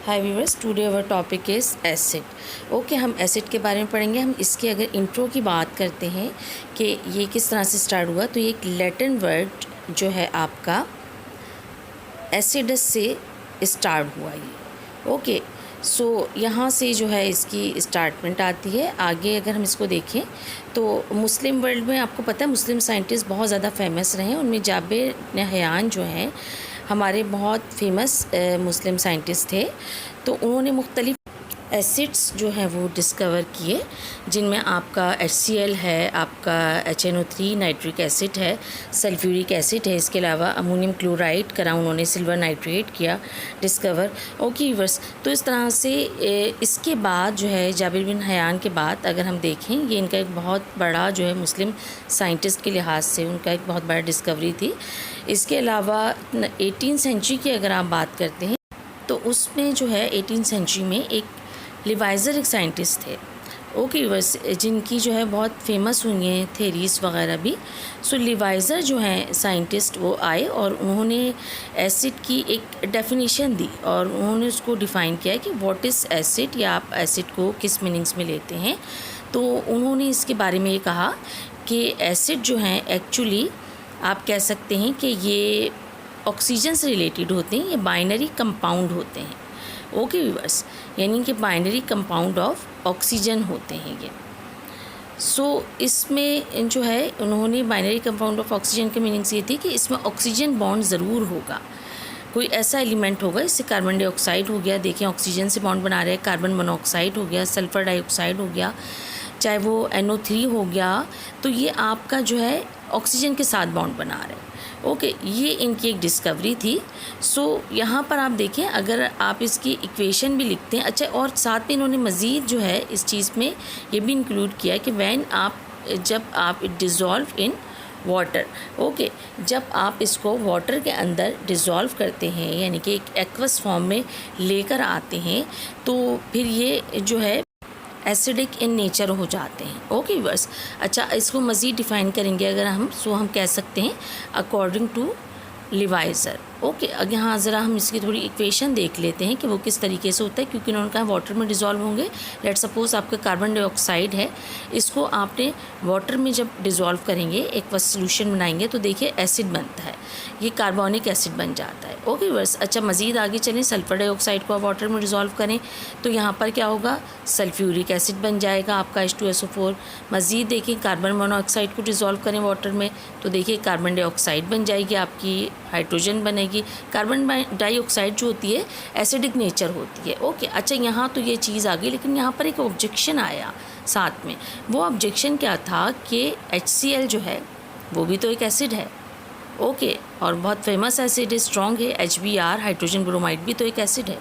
Hi viewers, today our topic is acid. Okay, हम acid के बारे में पढ़ेंगे। हम इसके अगर इंट्रो की बात करते हैं कि ये किस तरह से स्टार्ट हुआ, तो ये एक लैटिन वर्ड जो है आपका एसिडस से स्टार्ट हुआ ये। ओके, सो यहाँ से जो है इसकी स्टार्टमेंट आती है। आगे अगर हम इसको देखें तो मुस्लिम वर्ल्ड में आपको पता है मुस्लिम साइंटिस्ट बहुत ज़्यादा फेमस रहे हैं। उनमें जाबिर नहयान जो हैं हमारे बहुत फेमस मुस्लिम साइंटिस्ट थे। तो उन्होंने मुख्तलिफ एसिड्स जो हैं वो डिस्कवर किए, जिनमें आपका HCl है, आपका HNO3 नाइट्रिक एसिड है, सल्फ्यूरिक एसिड है। इसके अलावा अमोनियम क्लोराइड करा उन्होंने, सिल्वर नाइट्रेट किया डिस्कवर। ओके व्यूअर्स, तो इस तरह से इसके बाद जो है जाबिर बिन हयान के बाद अगर हम देखें, ये इनका एक बहुत बड़ा जो है मुस्लिम साइंटिस्ट के लिहाज से उनका एक बहुत बड़ा डिस्कवरी थी। इसके अलावा 18th सेंचुरी की अगर आप बात करते हैं तो उसमें जो है 18th सेंचुरी में एक लिवाइज़र एक साइंटिस्ट थे। ओके व्यूअर्स, जिनकी जो है बहुत फेमस हुई हैं थेरीज़ वगैरह भी। सो लिवाइज़र जो हैं साइंटिस्ट वो आए और उन्होंने एसिड की एक डेफिनेशन दी और उन्होंने उसको डिफ़ाइन किया कि व्हाट इज़ एसिड, या आप एसिड को किस मीनिंग्स में लेते हैं। तो उन्होंने इसके बारे में ये कहा कि एसिड जो हैं एक्चुअली आप कह सकते हैं कि ये ऑक्सीजन से रिलेटेड होते हैं, ये बाइनरी कंपाउंड होते हैं। ओके व्यूअर्स, यानी कि बाइनरी कंपाउंड ऑफ ऑक्सीजन होते हैं ये। सो इसमें जो है उन्होंने बाइनरी कंपाउंड ऑफ ऑक्सीजन की मीनिंग्स ये थी कि इसमें ऑक्सीजन बॉन्ड ज़रूर होगा, कोई ऐसा एलिमेंट होगा। इससे कार्बन डाइऑक्साइड हो गया, देखें ऑक्सीजन से बॉन्ड बना रहे हैं, कार्बन मोनोऑक्साइड हो गया, सल्फ़र डाइऑक्साइड हो गया, चाहे वो NO3 हो गया, तो ये आपका जो है ऑक्सीजन के साथ बॉन्ड बना रहे हैं। ओके, ये इनकी एक डिस्कवरी थी। सो यहाँ पर आप देखें, अगर आप इसकी इक्वेशन भी लिखते हैं, अच्छा, और साथ में इन्होंने मज़ीद जो है इस चीज़ में ये भी इंक्लूड किया कि जब आप डिज़ोल्व इन वाटर, ओके, जब आप इसको वाटर के अंदर डिज़ोल्व करते हैं, यानी कि एक एक्वस फॉर्म में लेकर आते हैं, तो फिर ये जो है एसिडिक इन नेचर हो जाते हैं। ओके व्यूअर्स, अच्छा, इसको मज़ीद डिफ़ाइन करेंगे अगर हम कह सकते हैं अकॉर्डिंग टू लिवाइज़र। ओके, अब यहाँ ज़रा हम इसकी थोड़ी इक्वेशन देख लेते हैं कि वो किस तरीके से होता है, क्योंकि उन्होंने कहा वाटर में डिज़ोल्व होंगे। लेट सपोज़ आपका कार्बन डाइऑक्साइड है, इसको आपने वाटर में जब डिज़ोल्व करेंगे, एक सोल्यूशन बनाएंगे, तो देखिए एसिड बनता है, ये कार्बोनिक एसिड बन जाता है। ओके व्यूअर्स, अच्छा, मज़ीद आगे चलें, सल्फ़र डाइऑक्साइड को आप वाटर में डिज़ोल्व करें तो यहाँ पर क्या होगा, सल्फ्यूरिक एसिड बन जाएगा आपका H2SO4। मज़ीद देखिए कार्बन मोनोऑक्साइड को डिज़ोल्व करें वाटर में तो देखिए कार्बन डाइऑक्साइड बन जाएगी, आपकी हाइड्रोजन बनेगी। कार्बन डाइऑक्साइड जो होती है एसिडिक नेचर होती है। ओके, अच्छा, यहाँ तो ये चीज़ आ गई, लेकिन यहाँ पर एक ऑब्जेक्शन आया साथ में। वो ऑब्जेक्शन क्या था कि HCl जो है वो भी तो एक एसिड है। ओके, और बहुत फेमस एसिड है, स्ट्रॉन्ग है। HBr हाइड्रोजन ब्रोमाइड भी तो एक एसिड है,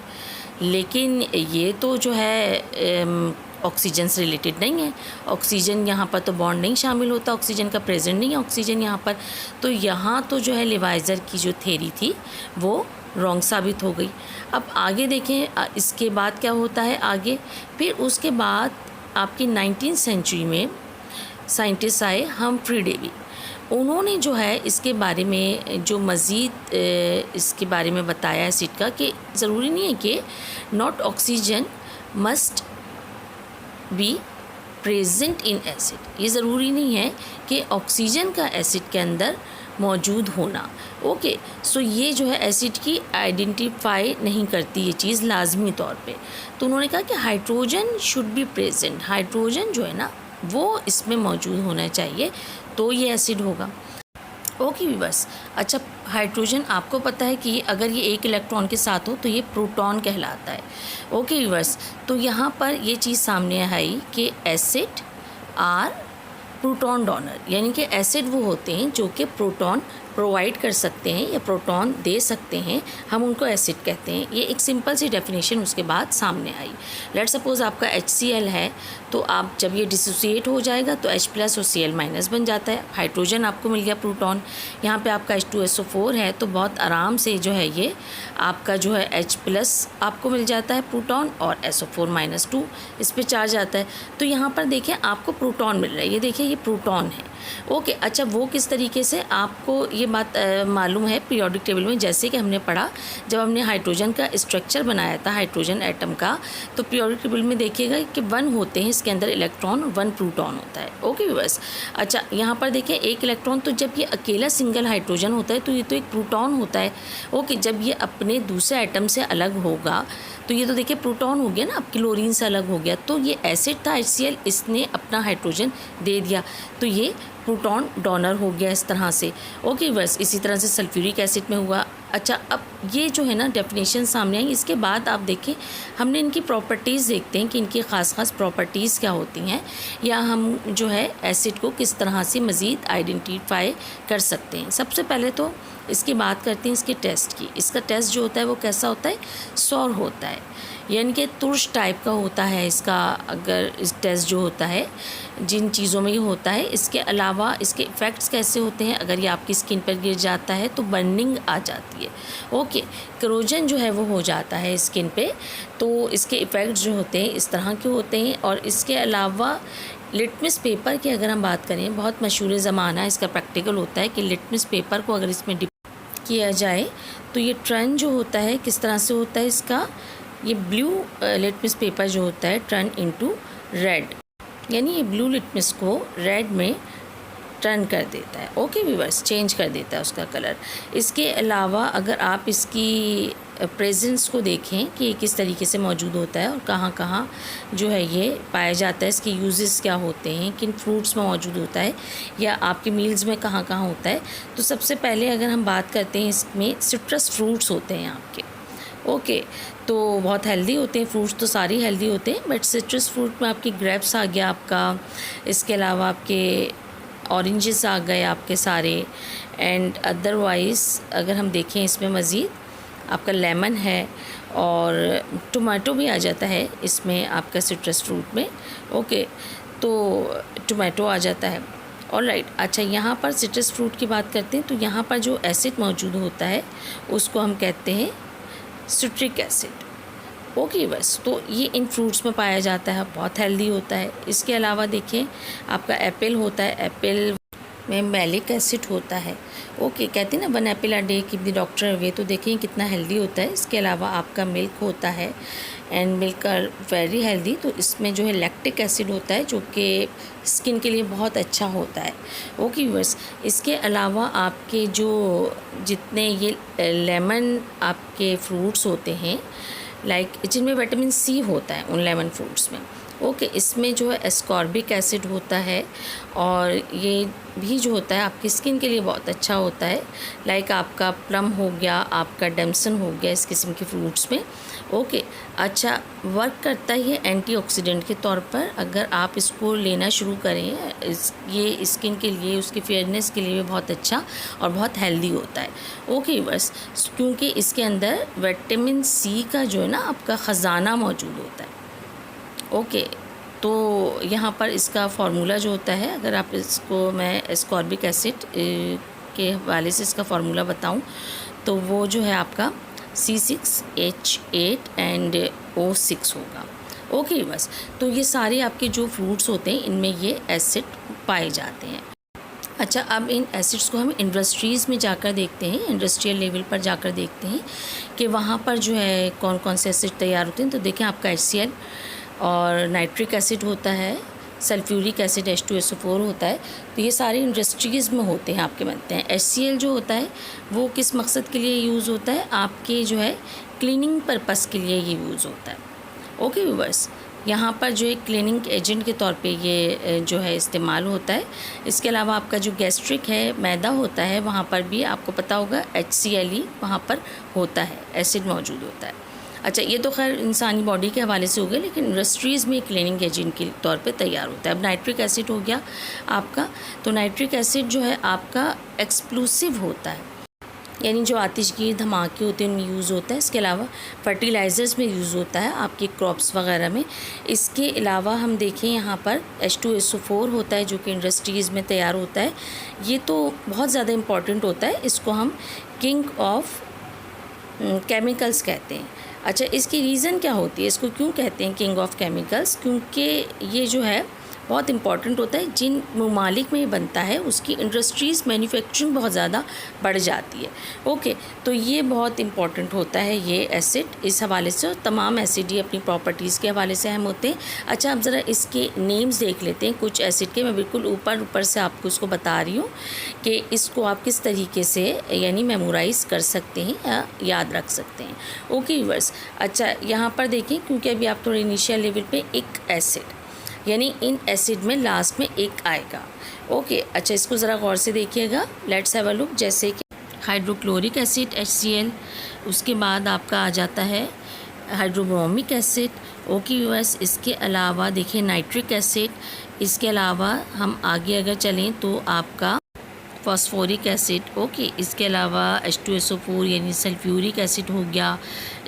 लेकिन ये तो जो है ऑक्सीजन से रिलेटेड नहीं है। ऑक्सीजन यहाँ पर तो बॉन्ड नहीं शामिल होता, ऑक्सीजन का प्रेजेंट नहीं है ऑक्सीजन यहाँ पर। तो यहाँ तो जो है लिवाइज़र की जो थ्योरी थी वो रॉन्ग साबित हो गई। अब आगे देखें इसके बाद क्या होता है आगे। फिर उसके बाद आपकी 19th सेंचुरी में साइंटिस्ट आए हम्फ्री डेवी। उन्होंने जो है इसके बारे में जो मज़ीद इसके बारे में बताया एसिड का, कि ज़रूरी नहीं है कि not oxygen must be present in acid, ये ज़रूरी नहीं है कि ऑक्सीजन का एसिड के अंदर मौजूद होना। ओके, सो ये जो है एसिड की आइडेंटिफाई नहीं करती ये चीज़ लाजमी तौर पे। तो उन्होंने कहा कि hydrogen should be present, hydrogen जो है ना वो इसमें मौजूद होना चाहिए, तो ये एसिड होगा। ओके व्यूअर्स, अच्छा, हाइड्रोजन आपको पता है कि अगर ये एक इलेक्ट्रॉन के साथ हो तो ये प्रोटॉन कहलाता है। ओके व्यूअर्स, तो यहाँ पर ये चीज़ सामने आई कि एसिड आर प्रोटॉन डोनर, यानी कि एसिड वो होते हैं जो कि प्रोटॉन प्रोवाइड कर सकते हैं या प्रोटॉन दे सकते हैं, हम उनको एसिड कहते हैं। ये एक सिंपल सी डेफिनेशन उसके बाद सामने आई। लेट सपोज़ आपका HCl है, तो आप जब ये डिसोसिएट हो जाएगा तो H+ और Cl- बन जाता है, हाइड्रोजन आपको मिल गया प्रोटॉन। यहाँ पे आपका H2SO4 है, तो बहुत आराम से जो है ये आपका जो है H+ आपको मिल जाता है प्रोटॉन, और SO4-2 इस पर चार्ज आता है। तो यहाँ पर देखिए आपको प्रोटॉन मिल रहा है, ये देखिए ये प्रोटॉन है। ओके, अच्छा, वो किस तरीके से आपको ये बात मालूम है पीरियोडिक टेबल में, जैसे कि हमने पढ़ा जब हमने हाइड्रोजन का स्ट्रक्चर बनाया था, हाइड्रोजन एटम का, तो पीरियोडिक टेबल में देखिएगा कि 1 होते हैं इसके अंदर इलेक्ट्रॉन, 1 प्रोटॉन होता है। ओके बस। अच्छा, यहाँ पर देखिए 1 इलेक्ट्रॉन, तो जब ये अकेला सिंगल हाइड्रोजन होता है तो ये तो एक प्रोटॉन होता है। ओके, जब ये अपने दूसरे एटम से अलग होगा तो ये तो देखिए प्रोटॉन हो गया ना, अब क्लोरीन से अलग हो गया, तो ये एसिड था HCl, इसने अपना हाइड्रोजन दे दिया, तो ये प्रोटॉन डोनर हो गया इस तरह से। ओके बस, इसी तरह से सल्फ्यूरिक एसिड में हुआ। अच्छा, अब ये जो है ना डेफिनेशन सामने आई, इसके बाद आप देखें हमने इनकी प्रॉपर्टीज़ देखते हैं कि इनकी ख़ास प्रॉपर्टीज़ क्या होती हैं, या हम जो है एसिड को किस तरह से मज़ीद आइडेंटिफाई कर सकते हैं। सबसे पहले तो इसकी बात करते हैं इसके टेस्ट की। इसका टेस्ट जो होता है वो कैसा होता है, सौर होता है, यानी कि तुर्श टाइप का होता है इसका। अगर इस टेस्ट जो होता है जिन चीज़ों में ये होता है, इसके अलावा इसके इफ़ेक्ट्स कैसे होते हैं, अगर ये आपकी स्किन पर गिर जाता है तो बर्निंग आ जाती है। ओके, करोजन जो है वो हो जाता है स्किन पे, तो इसके इफ़ेक्ट्स जो होते हैं इस तरह के होते हैं। और इसके अलावा लिटमस पेपर की अगर हम बात करें, बहुत मशहूर ज़माना इसका प्रैक्टिकल होता है कि लिटमस पेपर को अगर इसमें डिप किया जाए तो ये टर्न जो होता है किस तरह से होता है इसका, ये ब्लू लिटमस पेपर जो होता है टर्न इनटू रेड, यानी ये ब्लू लिटमस को रेड में टर्न कर देता है। ओके व्यूअर्स, चेंज कर देता है उसका कलर। इसके अलावा अगर आप इसकी प्रेजेंस को देखें कि ये किस तरीके से मौजूद होता है और कहाँ कहाँ जो है ये पाया जाता है, इसके यूजेस क्या होते हैं, किन फ्रूट्स में मौजूद होता है, या आपके मील्स में कहाँ कहाँ होता है। तो सबसे पहले अगर हम बात करते हैं, इसमें सिट्रस फ्रूट्स होते हैं आपके। ओके, तो बहुत हेल्दी होते हैं फ्रूट्स, तो सारी हेल्दी होते हैं, बट सिट्रस फ्रूट में आपकी ग्रेप्स आ गया आपका, इसके अलावा आपके ऑरेंजेस आ गए आपके सारे, एंड अदरवाइज़ अगर हम देखें इसमें मज़ीद आपका लेमन है और टोमेटो भी आ जाता है इसमें आपका सिट्रस फ्रूट में। ओके, तो टोमेटो आ जाता है। ऑलराइट, अच्छा यहाँ पर सिट्रस फ्रूट की बात करते हैं, तो यहाँ पर जो एसिड मौजूद होता है उसको हम कहते हैं सिट्रिक एसिड। ओके बस, तो ये इन फ्रूट्स में पाया जाता है, बहुत हेल्दी होता है। इसके अलावा देखें आपका एप्पल होता है, एप्पल में मैलिक एसिड होता है। ओके, कहते हैं ना 1 Apple a day keep the doctor away, तो देखें कितना हेल्दी होता है। इसके अलावा आपका मिल्क होता है, and milk are very healthy, तो इसमें जो है लैक्टिक एसिड होता है जो कि स्किन के लिए बहुत अच्छा होता है। ओके बस, इसके अलावा आपके जो जितने ये लेमन आपके फ्रूट्स होते हैं, लाइक जिनमें विटामिन सी होता है उन लेमन फ्रूट्स में। ओके, इसमें जो है एस्कॉर्बिक एसिड होता है, और ये भी जो होता है आपकी स्किन के लिए बहुत अच्छा होता है। लाइक आपका प्लम हो गया, आपका डैमसन हो गया, इस किस्म के फ्रूट्स में। ओके, अच्छा वर्क करता है ये एंटीऑक्सीडेंट के तौर पर। अगर आप इसको लेना शुरू करें, ये स्किन के लिए, उसकी फेयरनेस के लिए भी बहुत अच्छा और बहुत हेल्दी होता है। ओके बस, क्योंकि इसके अंदर विटामिन सी का जो है ना आपका ख़जाना मौजूद होता है। ओके, तो यहाँ पर इसका फार्मूला जो होता है, अगर आप इसको मैं एस्कॉर्बिक एसिड के हवाले से इसका फार्मूला बताऊँ तो वो जो है आपका C6H8 एंड O6 होगा। ओके बस, तो ये सारे आपके जो फ्रूट्स होते हैं इनमें ये एसिड पाए जाते हैं। अच्छा, अब इन एसिड्स को हम इंडस्ट्रीज़ में जाकर देखते हैं, इंडस्ट्रियल लेवल पर जाकर देखते हैं कि वहाँ पर जो है कौन कौन से एसिड तैयार होते हैं। तो देखें आपका HCl और नाइट्रिक एसिड होता है, सल्फ्यूरिक एसिड H2SO4 होता है, तो ये सारे इंडस्ट्रीज़ में होते हैं आपके बनते हैं। HCl जो होता है वो किस मकसद के लिए यूज़ होता है, आपके जो है क्लीनिंग पर्पस के लिए ये यूज़ होता है। ओके व्यूअर्स, यहाँ पर जो एक क्लीनिंग एजेंट के तौर पे ये जो है इस्तेमाल होता है। इसके अलावा आपका जो गैस्ट्रिक है, मैदा होता है, वहाँ पर भी आपको पता होगा HCl वहाँ पर होता है, एसिड मौजूद होता है। अच्छा, ये तो खैर इंसानी बॉडी के हवाले से हो गया, लेकिन इंडस्ट्रीज़ में क्लीनिंग एजेंट के तौर पे तैयार होता है। अब नाइट्रिक एसिड हो गया आपका, तो नाइट्रिक एसिड जो है आपका एक्सप्लोसिव होता है, यानी जो आतिशगी धमाके होते हैं उनमें यूज़ होता है। इसके अलावा फर्टिलाइज़र्स में यूज़ होता है आपके क्रॉप्स वगैरह में। इसके अलावा हम देखें यहाँ पर H2SO4 होता है जो कि इंडस्ट्रीज़ में तैयार होता है। ये तो बहुत ज़्यादा इम्पॉर्टेंट होता है, इसको हम किंग ऑफ केमिकल्स कहते हैं। अच्छा, इसकी रीज़न क्या होती है, इसको क्यों कहते हैं किंग ऑफ केमिकल्स? क्योंकि ये जो है बहुत इंपॉर्टेंट होता है। जिन ममालिक में ये बनता है उसकी इंडस्ट्रीज़ मैन्युफैक्चरिंग बहुत ज़्यादा बढ़ जाती है। ओके, तो ये बहुत इंपॉर्टेंट होता है ये एसिड इस हवाले से। और तमाम एसिड ही अपनी प्रॉपर्टीज़ के हवाले से अहम होते हैं। अच्छा, अब ज़रा इसके नेम्स देख लेते हैं कुछ एसिड के। मैं बिल्कुल ऊपर से आपको इसको बता रही हूँ कि इसको आप किस तरीके से यानी मेमोराइज़ कर सकते हैं या याद रख सकते हैं। ओके व्यूअर्स, अच्छा यहाँ पर देखें, क्योंकि अभी आप थोड़े इनिशियल लेवल पे एक एसिड यानी इन एसिड में लास्ट में एक आएगा। ओके, अच्छा इसको ज़रा गौर से देखिएगा। Let's have a look. जैसे कि हाइड्रोक्लोरिक एसिड HCl, उसके बाद आपका आ जाता है हाइड्रोब्रोमिक एसिड। ओके व्यूअर्स, इसके अलावा देखिए नाइट्रिक एसिड। इसके अलावा हम आगे अगर चलें तो आपका फॉस्फोरिक एसिड। ओके, इसके अलावा H2SO4 यानी सल्फ्यूरिक एसिड हो गया।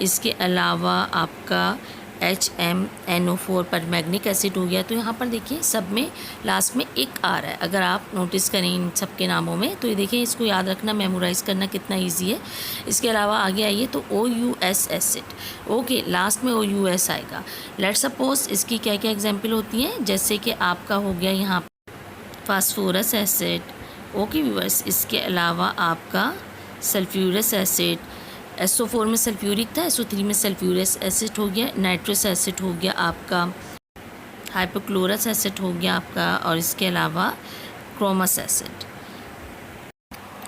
इसके अलावा आपका HMNO4 परमैंगनिक एसिड हो गया। तो यहाँ पर देखिए सब में लास्ट में एक आ रहा है। अगर आप नोटिस करें इन सब के नामों में तो ये देखिए, इसको याद रखना, मेमोराइज़ करना कितना इजी है। इसके अलावा आगे आइए तो OUS एसिड। ओके, लास्ट में OUS आएगा। लेट्स सपोज इसकी क्या क्या एग्जाम्पल होती हैं, जैसे कि आपका हो गया यहाँ फास्फोरस एसिड। ओके व्यूअर्स, इसके अलावा आपका सल्फ्यूरस एसिड, SO4 में सल्फ्यूरिक था, SO3 में सल्फ्यूरस एसिड हो गया। नाइट्रस एसिड हो गया आपका, हाइपोक्लोरस एसिड हो गया आपका, और इसके अलावा क्रोमस एसिड।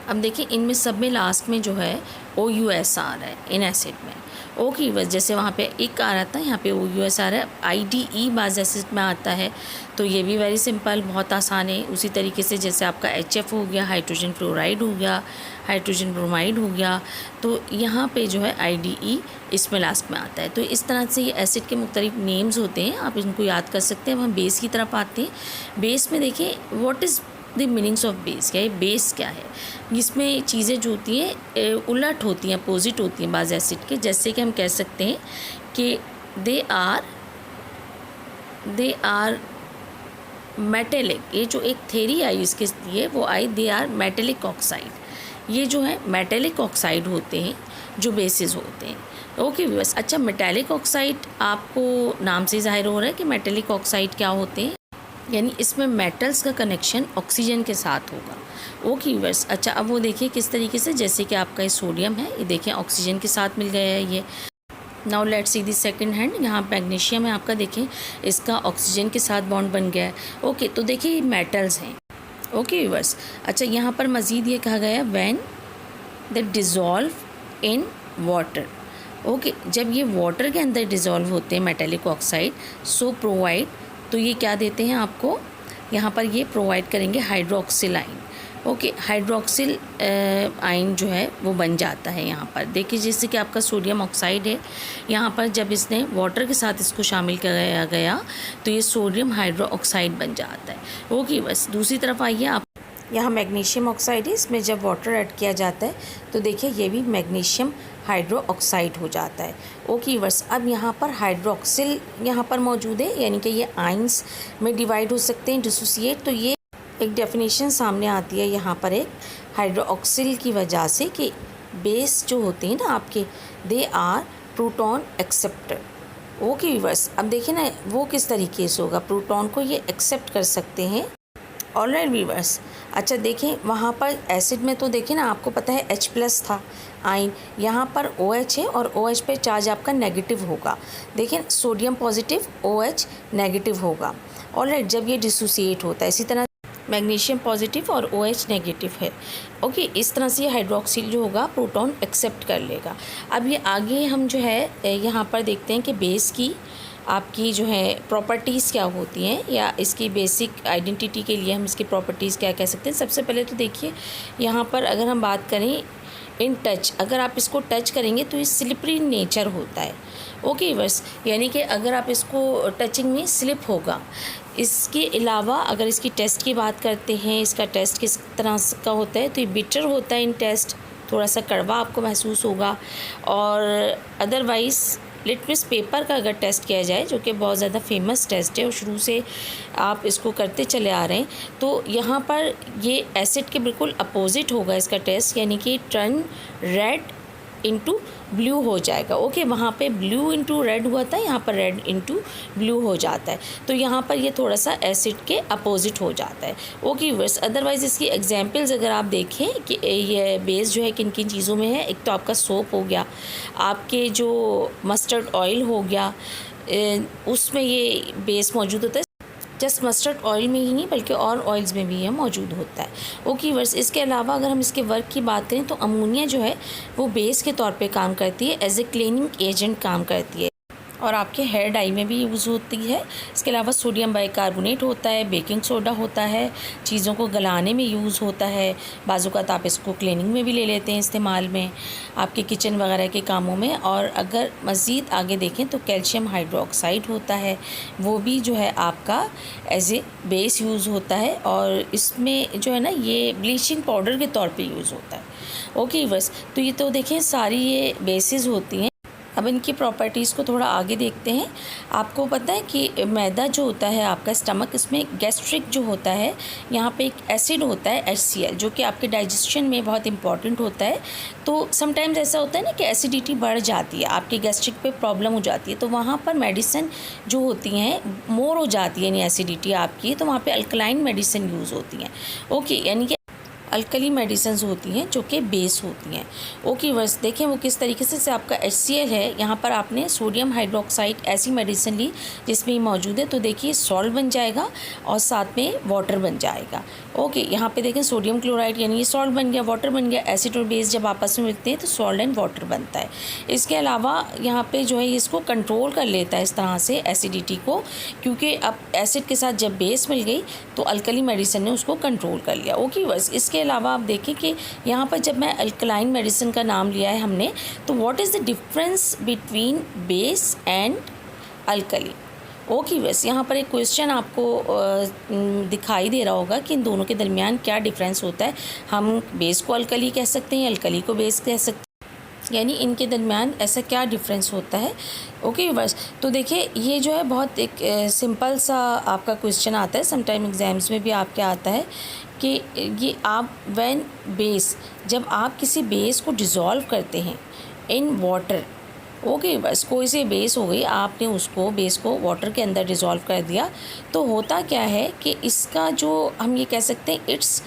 अब देखिए इनमें सब में लास्ट में जो है OUS आ रहा है इन एसिड में। ओके बस, जैसे वहाँ पे एक आ रहा था, यहाँ पे OUS आ रहा है। IDE बाज़ एसिड में आता है, तो ये भी वेरी सिंपल, बहुत आसान है। उसी तरीके से जैसे आपका HF हो गया, हाइड्रोजन फ्लोराइड हो गया, हाइड्रोजन ब्रोमाइड हो गया, तो यहाँ पे जो है IDE इसमें लास्ट में आता है। तो इस तरह से ये एसिड के मुख्तलिफ नेम्स होते हैं, आप इनको याद कर सकते हैं। अब हम बेस की तरफ आते हैं। बेस में देखिए what is the meanings of base, क्या है बेस क्या है। इसमें चीज़ें जो होती हैं उलट होती हैं, अपोजिट होती हैं बाज़ एसिड के। जैसे कि हम कह सकते हैं कि दे आर मेटेलिक। ये जो एक थेरी आई इसके लिए वो आई, दे आर मेटेलिक ऑक्साइड। ये जो है मेटेलिक ऑक्साइड होते हैं जो बेसिस होते हैं। ओके व्यूअर्स, अच्छा मेटेलिक ऑक्साइड आपको नाम से ज़ाहिर हो रहा है कि मेटेलिक ऑक्साइड क्या होते हैं, यानी इसमें मेटल्स का कनेक्शन ऑक्सीजन के साथ होगा। ओके व्यूअर्स, अच्छा अब वो देखिए किस तरीके से, जैसे कि आपका ये सोडियम है, ये देखिए ऑक्सीजन के साथ मिल गया है ये। Now let's see the second hand. यहाँ मैग्नीशियम है आपका, देखें इसका ऑक्सीजन के साथ बॉन्ड बन गया है। ओके, तो देखिए ये मेटल्स हैं। ओके व्यूअर्स, अच्छा यहाँ पर मज़ीद ये कहा गया when they dissolve in water. Okay, जब ये वाटर के अंदर डिज़ोल्व होते हैं मेटेलिक ऑक्साइड, सो प्रोवाइड, तो ये क्या देते हैं आपको, यहाँ पर ये प्रोवाइड करेंगे हाइड्रोक्सिल आइन। ओके, हाइड्रोक्सिल आइन जो है वो बन जाता है यहाँ पर। देखिए जैसे कि आपका सोडियम ऑक्साइड है, यहाँ पर जब इसने वाटर के साथ इसको शामिल कराया गया तो ये सोडियम हाइड्रो ऑक्साइड बन जाता है। ओके बस, दूसरी तरफ आइए आप, यहाँ मैग्नीशियम ऑक्साइड है, इसमें जब वाटर ऐड किया जाता है तो देखिए ये भी मैग्नीशियम हाइड्रो ऑक्साइड हो जाता है। ओके वर्स, अब यहाँ पर हाइड्रोक्सिल यहाँ पर मौजूद है, यानी कि ये आइंस में डिवाइड हो सकते हैं, डिसोसिएट। तो ये एक डेफिनेशन सामने आती है यहाँ पर एक हाइड्रोक्सिल की वजह से कि बेस जो होते हैं ना आपके, they are proton acceptor. Okay वर्स, अब देखिए ना वो किस तरीके से होगा, प्रोटॉन को ये एक्सेप्ट कर सकते हैं। ऑलराइट वीवर्स, अच्छा देखें वहाँ पर एसिड में तो देखें ना आपको पता है H+ था आइन, यहाँ पर OH है और OH पे चार्ज आपका नेगेटिव होगा। देखें सोडियम पॉजिटिव, OH नेगेटिव होगा। ऑलराइट, जब ये डिसोसिएट होता है, इसी तरह मैग्नीशियम पॉजिटिव और OH नेगेटिव है। ओके, इस तरह से ये हाइड्रोक्सिल जो होगा प्रोटॉन एक्सेप्ट कर लेगा। अब ये आगे हम जो है यहाँ पर देखते हैं कि बेस की आपकी जो है प्रॉपर्टीज़ क्या होती हैं, या इसकी बेसिक आइडेंटिटी के लिए हम इसकी प्रॉपर्टीज़ क्या कह सकते हैं। सबसे पहले तो देखिए यहाँ पर अगर हम बात करें इन टच, अगर आप इसको टच करेंगे तो ये स्लिपरी नेचर होता है। ओके बस, यानी कि अगर आप इसको टचिंग में स्लिप होगा। इसके अलावा अगर इसकी टेस्ट की बात करते हैं, इसका टेस्ट किस तरह का होता है, तो ये बिटर होता है इन टेस्ट, थोड़ा सा कड़वा आपको महसूस होगा। और अदरवाइज़ लिटमस पेपर का अगर टेस्ट किया जाए, जो कि बहुत ज़्यादा फेमस टेस्ट है और शुरू से आप इसको करते चले आ रहे हैं, तो यहाँ पर ये एसिड के बिल्कुल अपोजिट होगा इसका टेस्ट, यानी कि टर्न रेड इंटू ब्लू हो जाएगा। ओके, वहाँ पे ब्लू इंटू रेड हुआ था, यहाँ पर रेड इंटू ब्लू हो जाता है। तो यहाँ पर ये थोड़ा सा एसिड के अपोजिट हो जाता है। ओके व्यूअर्स, अदरवाइज़ इसकी एग्जांपल्स अगर आप देखें कि ये बेस जो है किन किन चीज़ों में है, एक तो आपका सोप हो गया, आपके जो मस्टर्ड ऑयल हो गया, उसमें ये बेस मौजूद होता है। जस्ट मस्टर्ड ऑयल में ही नहीं बल्कि और ऑयल्स में भी यह मौजूद होता है। ओके वर्स, इसके अलावा अगर हम इसके वर्क की बात करें तो अमोनिया जो है वो बेस के तौर पे काम करती है, एज ए क्लीनिंग एजेंट काम करती है और आपके हेयर डाई में भी यूज़ होती है। इसके अलावा सोडियम बाइकार्बोनेट होता है, बेकिंग सोडा होता है, चीज़ों को गलाने में यूज़ होता है। बाज़ूक़ात आप इसको क्लीनिंग में भी ले लेते हैं इस्तेमाल में, आपके किचन वगैरह के कामों में। और अगर मज़ीद आगे देखें तो कैल्शियम हाइड्रोक्साइड होता है, वो भी जो है आपका एज ए बेस यूज़ होता है और इसमें जो है ना ये ब्लीचिंग पाउडर के तौर पर यूज़ होता है। ओके बस, तो ये तो देखें सारी ये बेसिस होती हैं। अब इनकी प्रॉपर्टीज़ को थोड़ा आगे देखते हैं। आपको पता है कि मैदा जो होता है आपका स्टमक, इसमें गैस्ट्रिक जो होता है, यहाँ पे एक एसिड होता है HCl, जो कि आपके डाइजेशन में बहुत इंपॉर्टेंट होता है। तो समटाइम्स ऐसा होता है ना कि एसिडिटी बढ़ जाती है, आपके गैस्ट्रिक पे प्रॉब्लम हो जाती है, तो वहाँ पर मेडिसिन जो होती हैं मोर हो जाती है, यानी एसिडिटी आपकी, तो वहाँ पर अल्कलाइन मेडिसिन यूज़ होती हैं। ओके, यानी कि अल्कली मेडिसिन्स होती हैं जो कि बेस होती हैं। ओके वर्स, देखें वो किस तरीके से आपका HCl है, यहाँ पर आपने सोडियम हाइड्रोक्साइड ऐसी मेडिसिन ली जिसमें ये मौजूद है, तो देखिए सॉल्ट बन जाएगा और साथ में वाटर बन जाएगा। ओके, यहाँ पे देखें सोडियम क्लोराइड, यानी ये सॉल्ट बन गया, वाटर बन गया। एसिड और बेस जब आपस में मिलते हैं तो सॉल्ट एंड वाटर बनता है। इसके अलावा यहाँ पे जो है इसको कंट्रोल कर लेता है इस तरह से एसिडिटी को, क्योंकि अब एसिड के साथ जब बेस मिल गई तो अल्कली मेडिसिन ने उसको कंट्रोल कर लिया। ओके बस, इसके अलावा आप देखें कि यहाँ पर जब मैं अल्कलाइन मेडिसिन का नाम लिया है हमने, तो what is the difference between base and alkali. Okay बस, यहाँ पर एक क्वेश्चन आपको दिखाई दे रहा होगा कि इन दोनों के दरमियान क्या डिफरेंस होता है। हम बेस को अल्कली कह सकते हैं, अल्कली को बेस कह सकते हैं, यानी इनके दरमियान ऐसा क्या डिफरेंस होता है। ओके बस, तो देखिए ये जो है बहुत एक सिंपल सा आपका क्वेश्चन आता है, समटाइम एग्ज़ाम्स में भी आपके आता है कि ये आप व्हेन बेस, जब आप किसी बेस को डिज़ोल्व करते हैं इन वाटर, ओके बस कोई सी बेस हो गई, आपने उसको बेस को वाटर के अंदर डिज़ोल्व कर दिया, तो होता क्या है कि इसका जो हम ये कह सकते हैं इट्स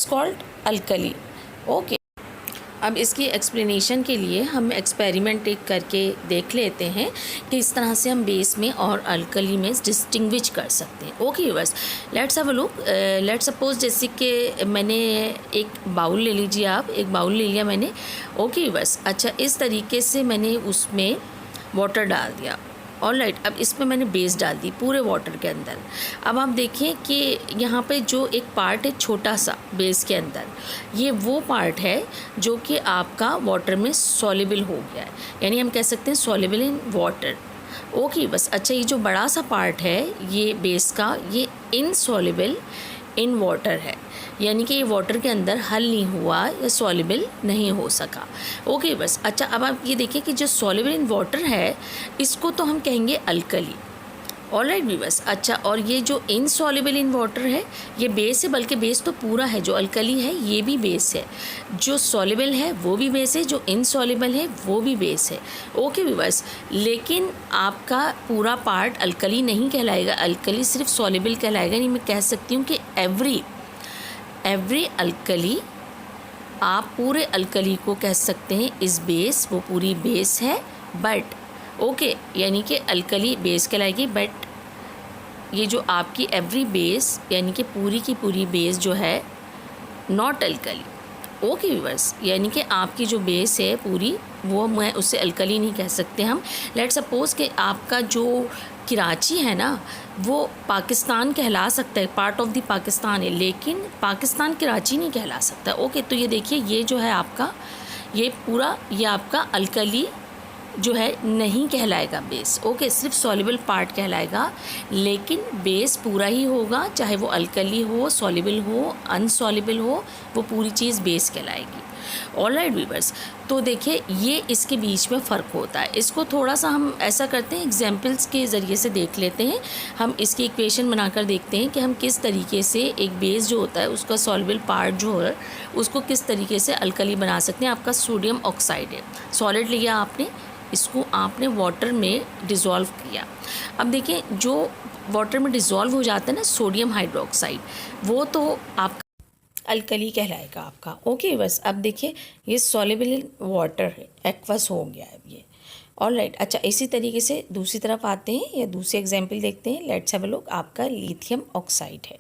कॉल्ड अल्कली। ओके, अब इसकी एक्सप्लेनेशन के लिए हम एक्सपेरिमेंट एक करके देख लेते हैं कि इस तरह से हम बेस में और अल्कली में डिस्टिंग्विश कर सकते हैं। ओके बस, let's have a look. Let's suppose जैसे कि मैंने एक बाउल ले लीजिए, आप एक बाउल ले लिया मैंने। ओके बस, अच्छा इस तरीके से मैंने उसमें वाटर डाल दिया। ऑलराइट, अब इसमें मैंने बेस डाल दी पूरे वाटर के अंदर। अब आप देखिए कि यहाँ पे जो एक पार्ट है छोटा सा बेस के अंदर, ये वो पार्ट है जो कि आपका वाटर में सॉल्युबल हो गया है, यानी हम कह सकते हैं सॉल्युबल इन वाटर। ओके बस, अच्छा ये जो बड़ा सा पार्ट है ये बेस का, ये इनसॉल्युबल इन वाटर है, यानी कि ये वाटर के अंदर हल नहीं हुआ या सॉल्युबल नहीं हो सका। ओके बस, अच्छा अब आप ये देखिए कि जो सॉल्युबल इन वाटर है इसको तो हम कहेंगे अल्कली। ऑलराइट भी बस, अच्छा और ये जो इनसॉल्युबल इन वाटर है ये बेस है, बल्कि बेस तो पूरा है, जो अल्कली है ये भी बेस है, जो सॉल्युबल है वो भी बेस है, जो इनसॉल्युबल है वो भी बेस है। ओके भी बस, लेकिन आपका पूरा पार्ट अल्कली नहीं कहलाएगा, अल्कली सिर्फ सॉल्युबल कहलाएगा। नहीं, मैं कह सकती हूँ कि एवरी अल्कली, आप पूरे अल्कली को कह सकते हैं इस बेस, वो पूरी बेस है, बट ओके यानी कि अल्कली बेस कहलाएगी, बट ये जो आपकी एवरी बेस यानी कि पूरी की पूरी बेस जो है नॉट अल्कली। ओके व्यूअर्स, यानी कि आपकी जो बेस है पूरी, वो मैं उससे अल्कली नहीं कह सकते हम। लेट्स सपोज़ कि आपका जो कराची है ना वो पाकिस्तान कहला सकता है, पार्ट ऑफ द पाकिस्तान है, लेकिन पाकिस्तान कराची नहीं कहला सकता। ओके, तो ये देखिए ये जो है आपका, ये पूरा ये आपका अल्कली जो है नहीं कहलाएगा बेस। ओके, सिर्फ सॉल्युबल पार्ट कहलाएगा, लेकिन बेस पूरा ही होगा, चाहे वो अल्कली हो, सॉल्युबल हो, अनसॉल्युबल हो, वो पूरी चीज़ बेस कहलाएगी। ऑलराइट वीवर्स, तो देखिए ये इसके बीच में फ़र्क होता है। इसको थोड़ा सा हम ऐसा करते हैं, एग्जाम्पल्स के ज़रिए से देख लेते हैं। हम इसकी इक्वेशन बनाकर देखते हैं कि हम किस तरीके से एक बेस जो होता है उसका सॉल्युबल पार्ट जो है उसको किस तरीके से अल्कली बना सकते हैं। आपका सोडियम ऑक्साइड है, सॉलिड लिया आपने, इसको आपने वाटर में डिज़ोल्व किया। अब देखिए जो वाटर में डिज़ोल्व हो जाता है ना सोडियम हाइड्रोक्साइड, वो तो आपका अल्कली कहलाएगा आपका। ओके बस, अब देखिए ये सॉल्युबल इन वाटर है, एक्वस हो गया है ये। ऑलराइट, अच्छा इसी तरीके से दूसरी तरफ आते हैं या दूसरे एग्जाम्पल देखते हैं। लेट्स हैव अ लुक, आपका लिथियम ऑक्साइड है।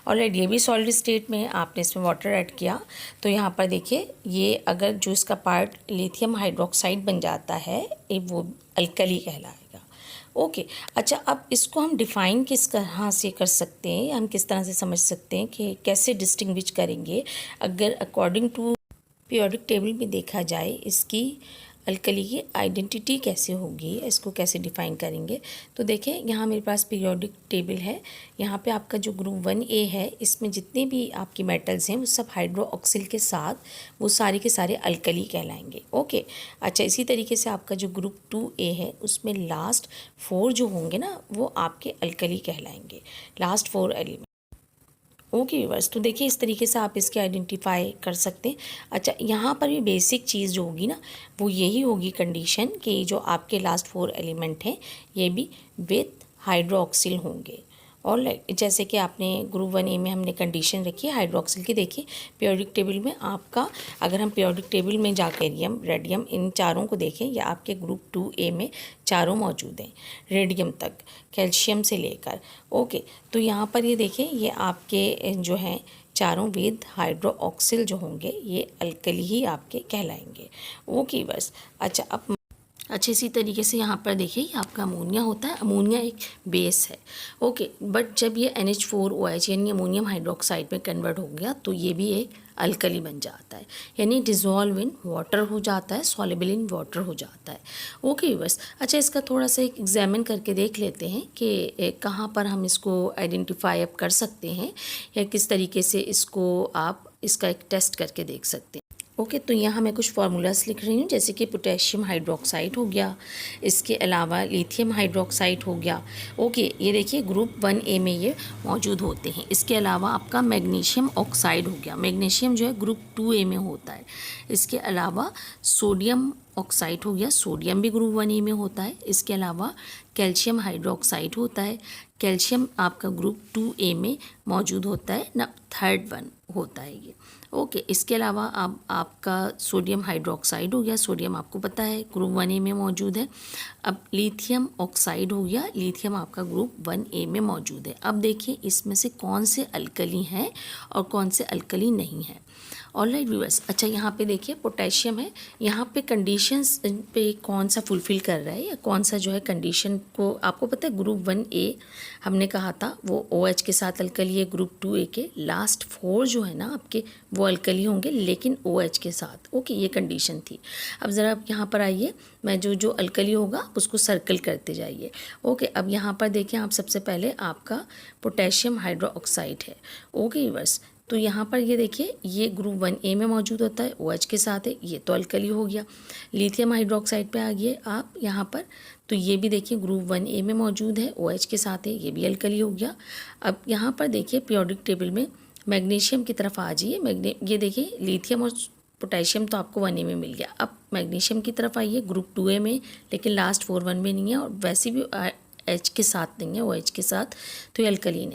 ऑलराइट, ये भी सॉलिड स्टेट में है, आपने इसमें वाटर ऐड किया तो यहाँ पर देखिए ये अगर जो इसका पार्ट लिथियम हाइड्रोक्साइड बन जाता है वो अल्कली कहलाएगा। ओके, अच्छा अब इसको हम डिफ़ाइन किस तरह से कर सकते हैं, हम किस तरह से समझ सकते हैं कि कैसे डिस्टिंग्विश करेंगे। अगर अकॉर्डिंग टू पीरियोडिक टेबल में देखा जाए इसकी अल्कली की आइडेंटिटी कैसे होगी, इसको कैसे डिफ़ाइन करेंगे। तो देखें यहाँ मेरे पास पीरियोडिक टेबल है, यहाँ पे आपका जो ग्रुप 1A है इसमें जितने भी आपकी मेटल्स हैं वो सब हाइड्रोक्सिल के साथ वो सारे के सारे अल्कली कहलाएंगे। ओके, अच्छा इसी तरीके से आपका जो ग्रुप 2A है उसमें लास्ट 4 जो होंगे ना वो आपके अल्कली कहलाएंगे, लास्ट 4 एलिमेंट। ओके व्यूअर्स, तो देखिए इस तरीके से आप इसके आइडेंटिफाई कर सकते हैं। अच्छा यहाँ पर भी बेसिक चीज़ जो होगी ना वो यही होगी कंडीशन कि जो आपके लास्ट 4 एलिमेंट हैं ये भी विथ हाइड्रोक्सिल होंगे। ऑलराइट, जैसे कि आपने ग्रुप 1A में हमने कंडीशन रखी है हाइड्रोक्सिल की। देखिए पीरियोडिक टेबल में आपका, अगर हम पीरियोडिक टेबल में जाकेरियम, रेडियम, इन चारों को देखें, या आपके ग्रुप 2A में चारों मौजूद हैं रेडियम तक, कैल्शियम से लेकर। ओके, तो यहाँ पर ये देखें ये आपके जो हैं चारों विद हाइड्रोक्सिल जो होंगे ये अल्कली ही आपके कहलाएंगे। ओके बस, अच्छा अब अच्छे इसी तरीके से यहाँ पर देखिए ये आपका अमोनिया होता है, अमोनिया एक बेस है। ओके, बट जब ये NH4OH यानी अमोनियम हाइड्रोक्साइड में कन्वर्ट हो गया तो ये भी एक अल्कली बन जाता है, यानी डिज़ोल्व इन वाटर हो जाता है, सॉल्युबल इन वाटर हो जाता है। ओके बस, अच्छा इसका थोड़ा सा एक एग्जामिन करके देख लेते हैं कि कहाँ पर हम इसको आइडेंटिफाई अप कर सकते हैं या किस तरीके से इसको आप इसका एक टेस्ट करके देख सकते हैं। ओके, तो यहाँ मैं कुछ फार्मूलास लिख रही हूँ, जैसे कि पोटेशियम हाइड्रोक्साइड हो गया, इसके अलावा लिथियम हाइड्रोक्साइड हो गया। ओके, ये देखिए ग्रुप 1A में ये मौजूद होते हैं। इसके अलावा आपका मैग्नीशियम ऑक्साइड हो गया, मैग्नीशियम जो है ग्रुप 2A में होता है। इसके अलावा सोडियम ऑक्साइड हो गया, सोडियम भी ग्रुप 1A में होता है। इसके अलावा कैल्शियम हाइड्रोक्साइड होता है, कैल्शियम आपका ग्रुप 2A में मौजूद होता है ना, थर्ड वन होता है ये। ओके, इसके अलावा अब आपका सोडियम हाइड्रोक्साइड हो गया, सोडियम आपको पता है ग्रुप 1A में मौजूद है। अब लिथियम ऑक्साइड हो गया, लिथियम आपका ग्रुप 1A में मौजूद है। अब देखिए इसमें से कौन से अल्कली हैं और कौन से अल्कली नहीं हैं। ऑलराइट व्यूअर्स, अच्छा यहाँ पे देखिए पोटेशियम है, यहाँ पे कंडीशंस पे कौन सा फुलफ़िल कर रहा है या कौन सा जो है कंडीशन को, आपको पता है ग्रुप 1A हमने कहा था वो OH के साथ अल्कली है, ग्रुप 2A के लास्ट 4 जो है ना आपके वो अल्कली होंगे लेकिन OH के साथ। ओके, ये कंडीशन थी। अब ज़रा आप यहाँ पर आइए, मैं जो अल्कली होगा उसको सर्कल करते जाइए। ओके, अब यहाँ पर देखिए आप सबसे पहले आपका पोटेशियम हाइड्रोक्साइड है। ओके व्यूअर्स, तो यहाँ पर ये देखिए ये ग्रुप 1A में मौजूद होता है, OH के साथ है, ये तो अल्कली हो गया। लिथियम हाइड्रोक्साइड पे आ गए आप यहाँ पर, तो ये भी देखिए ग्रुप 1A में मौजूद है, OH के साथ है, ये भी अल्कली हो गया। अब यहाँ पर देखिए पीरियोडिक टेबल में मैग्नीशियम की तरफ आ जाइए, ये देखिए लिथियम और पोटेशियम तो आपको 1A में मिल गया। अब मैग्नीशियम की तरफ आइए ग्रुप 2A में, लेकिन लास्ट 4 1 में नहीं है और वैसे भी H के साथ नहीं है, OH के साथ, तो ये अल्कली नहीं।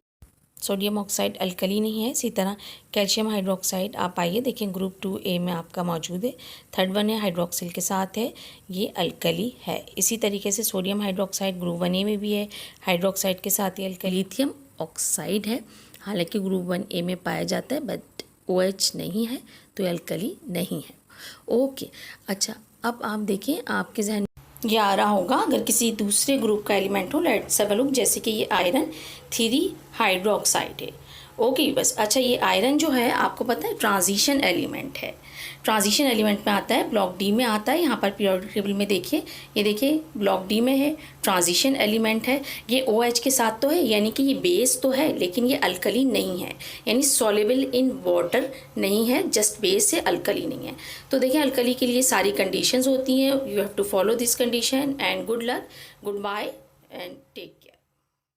सोडियम ऑक्साइड अल्कली नहीं है। इसी तरह कैल्शियम हाइड्रोक्साइड आप आइए देखें ग्रुप 2A में आपका मौजूद है, थर्ड वन है हाइड्रोक्सिल के साथ है, ये अल्कली है। इसी तरीके से सोडियम हाइड्रोक्साइड ग्रुप 1A में भी है, हाइड्रोक्साइड के साथ ये अल्कली। लिथियम ऑक्साइड है, हालांकि ग्रुप 1A में पाया जाता है बट OH नहीं है, तो ये अल्कली नहीं है। ओके, अच्छा अब आप देखें आपके जहन ये आ रहा होगा अगर किसी दूसरे ग्रुप का एलिमेंट हो, लेट्स हैव अ लुक, जैसे कि ये आयरन 3 हाइड्रोक्साइड है। ओके बस, अच्छा ये आयरन जो है आपको पता है ट्रांजिशन एलिमेंट है, ट्रांजिशन एलिमेंट में आता है, ब्लॉक डी में आता है। यहाँ पर पीरियोडिक टेबल में देखिए, ये देखिए ब्लॉक डी में है, ट्रांजिशन एलिमेंट है। ये OH के साथ तो है, यानी कि ये बेस तो है लेकिन ये अल्कली नहीं है, यानी सॉल्युबल इन वाटर नहीं है, जस्ट बेस है, अल्कली नहीं है। तो देखिए अल्कली के लिए सारी कंडीशंस होती हैं, you have to follow this condition. And good luck, goodbye and take care.